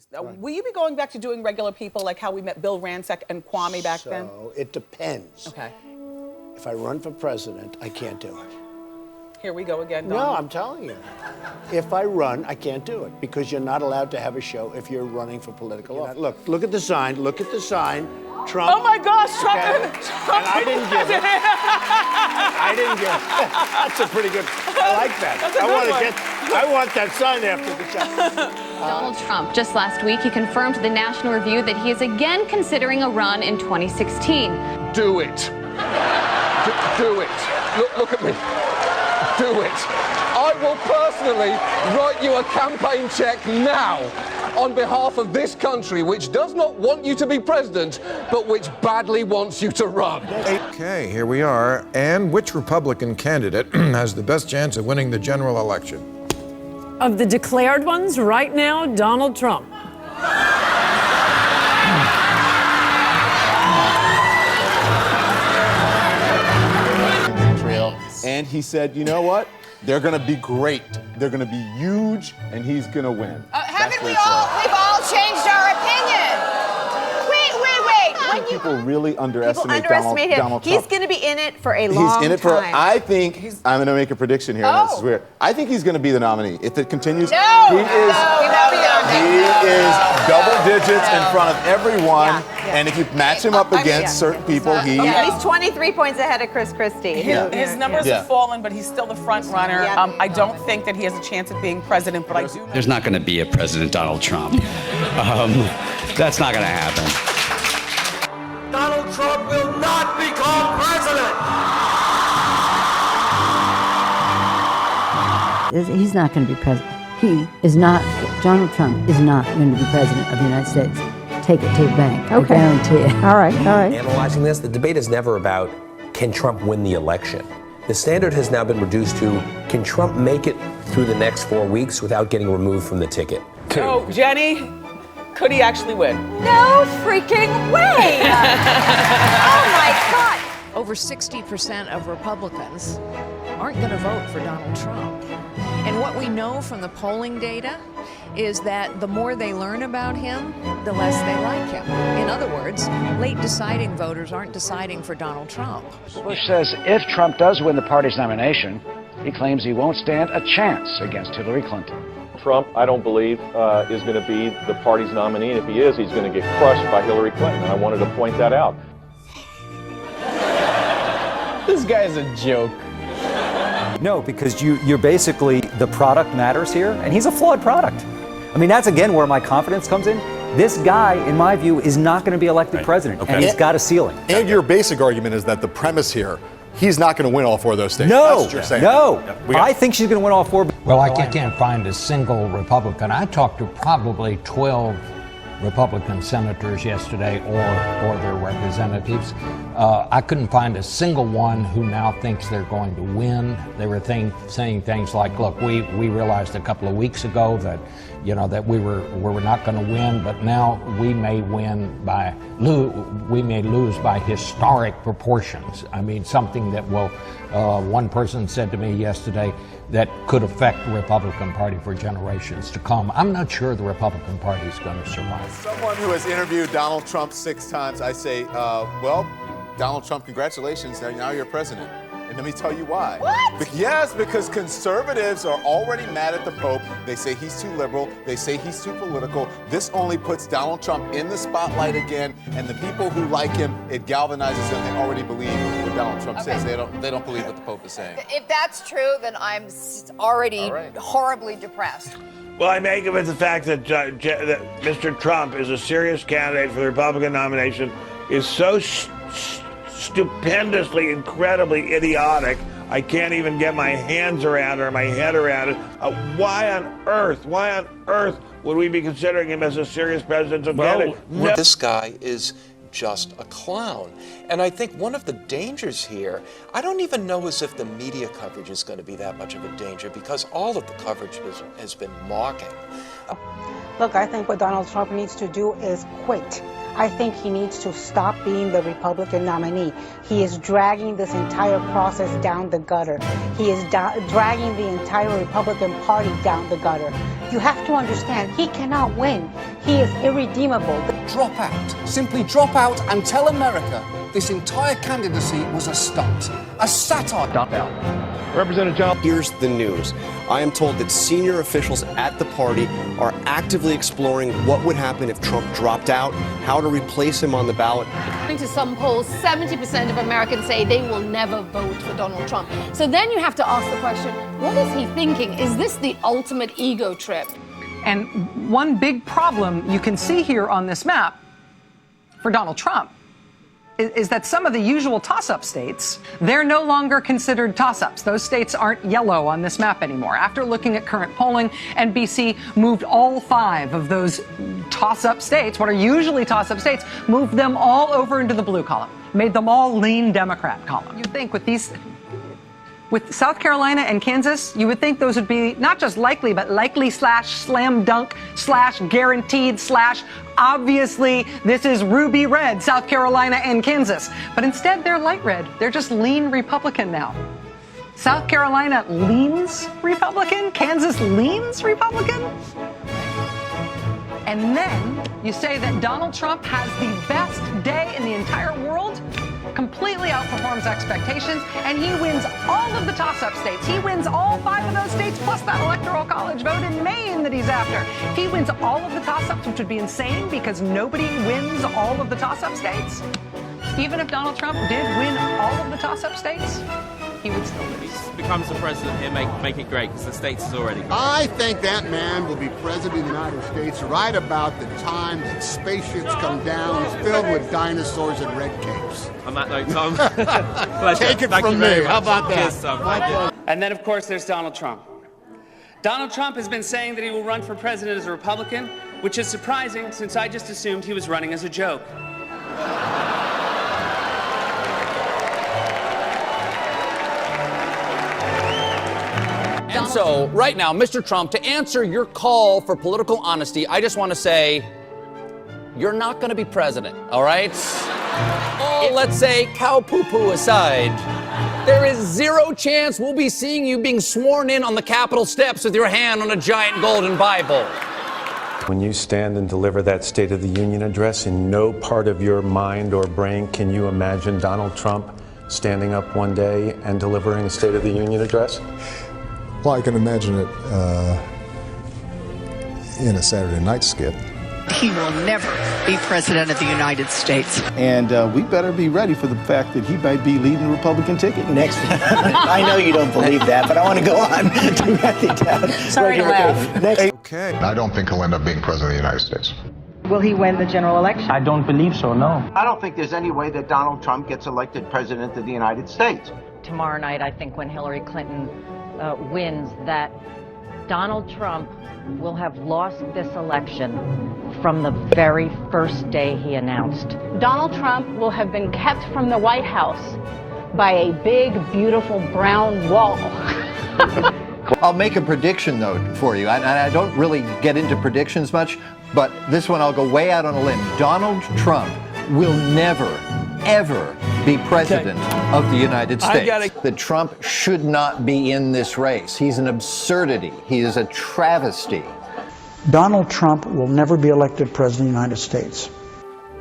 parties. Now, will you be going back to doing regular people like how we met Bill Rancic and Kwame back then? So it depends. Okay. If I run for president, I can't do it. Here we go again, Donald. No, I'm telling you. If I run, I can't do it because you're not allowed to have a show if you're running for political office. Look at the sign. Look at the sign. Trump. Oh my gosh, Trump! Okay. Trump And I didn't give it. I didn't give it. That's a pretty good. I like that. That's a good one. I want that sign after the show. Donald Trump, just last week, he confirmed to the National Review that he is again considering a run in 2016. Do it. Do it. Look at me. Do it. I will personally write you a campaign check now on behalf of this country, which does not want you to be president, but which badly wants you to run. Okay, here we are. And which Republican candidate has the best chance of winning the general election? Of the declared ones, right now, Donald Trump. And he said, you know what? They're going to be great. They're going to be huge, and he's going to win. Haven't we all? We've all changed our opinion. Wait. People really underestimate Donald Trump. He's going to be in it for a long time. I think, I'm going to make a prediction here, and this is weird. I think he's going to be the nominee. If it continues, he is double digits in front of everyone. And if you match him up against certain people, he's 23 points ahead of Chris Christie. His numbers have fallen, but he's still the front runner. I don't think that he has a chance of being president, but I do know. There's not going to be a President Donald Trump. That's not going to happen. Donald Trump will not become president. He's not going to be president. Donald Trump is not going to be president of the United States. Take it to the bank. Okay. I guarantee it. All right. Analyzing this, the debate is never about can Trump win the election. The standard has now been reduced to can Trump make it through the next 4 weeks without getting removed from the ticket? Oh, Jenny, could he actually win? No freaking way! Oh my God! Over 60% of Republicans aren't going to vote for Donald Trump. And what we know from the polling data is that the more they learn about him, the less they like him. In other words, late deciding voters aren't deciding for Donald Trump. Bush says if Trump does win the party's nomination, he claims he won't stand a chance against Hillary Clinton. Trump, I don't believe, is going to be the party's nominee. And if he is, he's going to get crushed by Hillary Clinton. And I wanted to point that out. This guy's a joke. No, because you're basically, the product matters here, and he's a flawed product. I mean, that's again where my confidence comes in. This guy, in my view, is not going to be elected president, and he's got a ceiling. And your basic argument is that the premise here, he's not going to win all 4 of those states. No, that's what you're saying. I think she's going to win all 4. Well, I can't find a single Republican. I talked to probably 12 Republican senators yesterday or their representatives. I couldn't find a single one who now thinks they're going to win. They were saying things like, look, we realized a couple of weeks ago that, that we were not going to win, but now we may lose by historic proportions. I mean, something that will, one person said to me yesterday, that could affect the Republican Party for generations to come. I'm not sure the Republican Party is going to survive. Someone who has interviewed Donald Trump 6 times, I say, well, Donald Trump, congratulations, now you're president. And let me tell you why. What? Yes, because conservatives are already mad at the Pope. They say he's too liberal. They say he's too political. This only puts Donald Trump in the spotlight again. And the people who like him, it galvanizes them. They already believe what Donald Trump says. They don't believe what the Pope is saying. If that's true, then I'm already horribly depressed. Well, I make of it the fact that that Mr. Trump is a serious candidate for the Republican nomination, is so stupendously, incredibly idiotic. I can't even get my hands around it or my head around it. Why on earth would we be considering him as a serious presidential candidate? No. This guy is just a clown. And I think one of the dangers here, I don't even know as if the media coverage is going to be that much of a danger, because all of the coverage has been mocking. Look, I think what Donald Trump needs to do is quit. I think he needs to stop being the Republican nominee. He is dragging this entire process down the gutter. He is dragging the entire Republican Party down the gutter. You have to understand, he cannot win. He is irredeemable. Drop out. Simply drop out and tell America this entire candidacy was a stunt, a satire. Drop out. Representative John. Here's the news. I am told that senior officials at the party are actively exploring what would happen if Trump dropped out, how to replace him on the ballot. According to some polls, 70% of Americans say they will never vote for Donald Trump. So then you have to ask the question, what is he thinking? Is this the ultimate ego trip? And one big problem you can see here on this map for Donald Trump is that some of the usual toss-up states, they're no longer considered toss-ups. Those states aren't yellow on this map anymore. After looking at current polling, NBC moved all 5 of those toss-up states, what are usually toss-up states, moved them all over into the blue column, made them all lean Democrat column. You'd think with South Carolina and Kansas, you would think those would be not just likely, but likely / slam dunk / guaranteed / obviously this is ruby red, South Carolina and Kansas. But instead they're light red. They're just lean Republican now. South Carolina leans Republican, Kansas leans Republican. And then you say that Donald Trump has the best day in the entire world, completely outperforms expectations, and he wins all of the toss-up states. He wins all 5 of those states, plus that electoral college vote in Maine that he's after. If he wins all of the toss-ups, which would be insane because nobody wins all of the toss-up states, even if Donald Trump did win all of the toss-up states, he would still lose. He becomes the president here, make it great, because the states is already great. I think that man will be president of the United States right about the time that spaceships come down filled with dinosaurs and red capes. On that note, Tom, Take it from me. How about that? Cheers, Tom. And then, of course, there's Donald Trump. Donald Trump has been saying that he will run for president as a Republican, which is surprising since I just assumed he was running as a joke. And so, right now, Mr. Trump, to answer your call for political honesty, I just want to say, you're not going to be president, all right? All, let's say, cow poo-poo aside, there is 0 chance we'll be seeing you being sworn in on the Capitol steps with your hand on a giant golden Bible. When you stand and deliver that State of the Union address, in no part of your mind or brain can you imagine Donald Trump standing up one day and delivering a State of the Union address? Well, I can imagine it in a Saturday night skit. He will never be president of the United States. And we better be ready for the fact that he might be leading the Republican ticket next. I know you don't believe that, but I want to go on. Sorry to laugh. Next. Okay. I don't think he'll end up being president of the United States. Will he win the general election? I don't believe so, no. I don't think there's any way that Donald Trump gets elected president of the United States. Tomorrow night, I think when Hillary Clinton wins, that Donald Trump will have lost this election from the very first day he announced. Donald Trump will have been kept from the White House by a big, beautiful brown wall. I'll make a prediction, though, for you. I don't really get into predictions much, but this one I'll go way out on a limb. Donald Trump will never, ever be president of the United States. That Trump should not be in this race. He's an absurdity. He is a travesty. Donald Trump will never be elected president of the United States.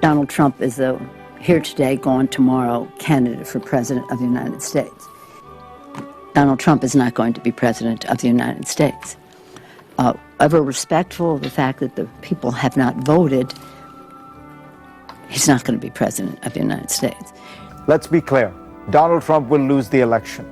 Donald Trump is a here today, gone tomorrow candidate for president of the United States. Donald Trump is not going to be president of the United States. Ever respectful of the fact that the people have not voted, he's not going to be president of the United States. Let's be clear. Donald Trump will lose the election.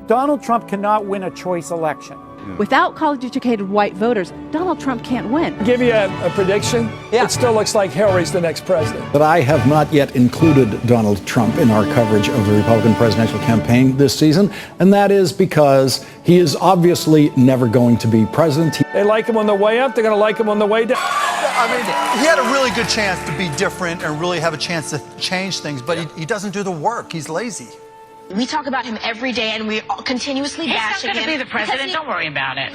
Donald Trump cannot win a choice election. Without college-educated white voters, Donald Trump can't win. Give you a prediction? Yeah. It still looks like Hillary's the next president. But I have not yet included Donald Trump in our coverage of the Republican presidential campaign this season, and that is because he is obviously never going to be president. They like him on the way up, they're going to like him on the way down. I mean, he had a really good chance to be different and really have a chance to change things, but he doesn't do the work. He's lazy. We talk about him every day, and we continuously bash him. He's not going to be the president. Don't worry about it.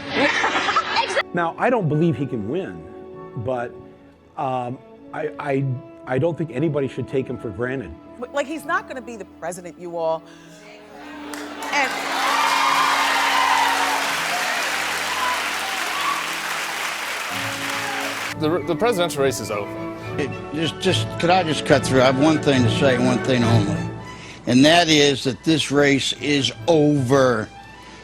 Now, I don't believe he can win, but I don't think anybody should take him for granted. Like, he's not going to be the president, you all. And The presidential race is over. Could I just cut through? I have one thing to say, one thing only. And that is that this race is over.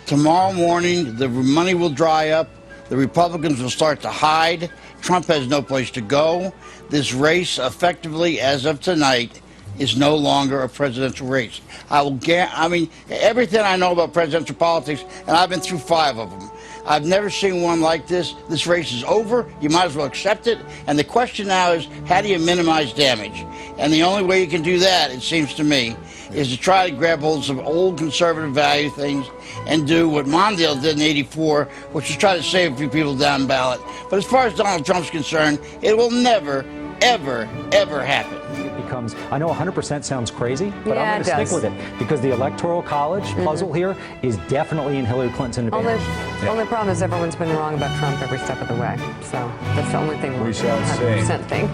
Tomorrow morning, the money will dry up. The Republicans will start to hide. Trump has no place to go. This race, effectively, as of tonight, is no longer a presidential race. I mean, everything I know about presidential politics, and I've been through 5 of them, I've never seen one like this. This race is over. You might as well accept it. And the question now is, how do you minimize damage? And the only way you can do that, it seems to me, is to try to grab hold of some old conservative value things and do what Mondale did in '84, which is try to save a few people down ballot. But as far as Donald Trump's concerned, it will never, ever, ever happen. It becomes, I know 100% sounds crazy, but Yeah, I'm going to stick with it because the Electoral College puzzle here is definitely in Hillary Clinton's advantage. Only problem is everyone's been wrong about Trump every step of the way. So that's the only thing we shall 100% thing.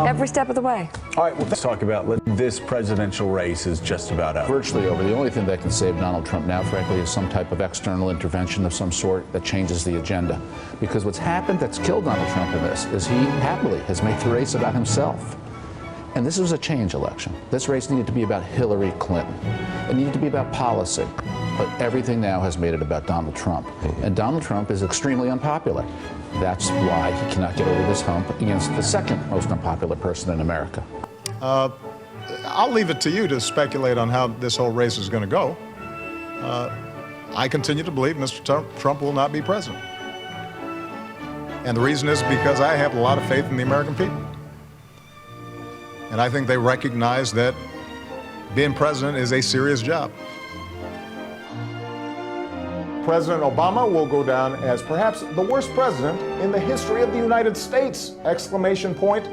Every step of the way. All right, well, let's talk about this presidential race is just about out. Virtually over. The only thing that can save Donald Trump now, frankly, is some type of external intervention of some sort that changes the agenda. Because what's happened that's killed Donald Trump in this is he happily has made the race about himself. And this was a change election. This race needed to be about Hillary Clinton. It needed to be about policy. But everything now has made it about Donald Trump. And Donald Trump is extremely unpopular. That's why he cannot get over this hump against the second most unpopular person in America. I'll leave it to you to speculate on how this whole race is going to go. I continue to believe Mr. Trump will not be president. And the reason is because I have a lot of faith in the American people. And I think they recognize that being president is a serious job. President Obama will go down as perhaps the worst president in the history of the United States! Exclamation point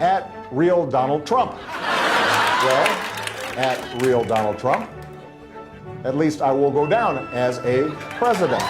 at real Donald Trump. Well, at real Donald Trump, at least I will go down as a president.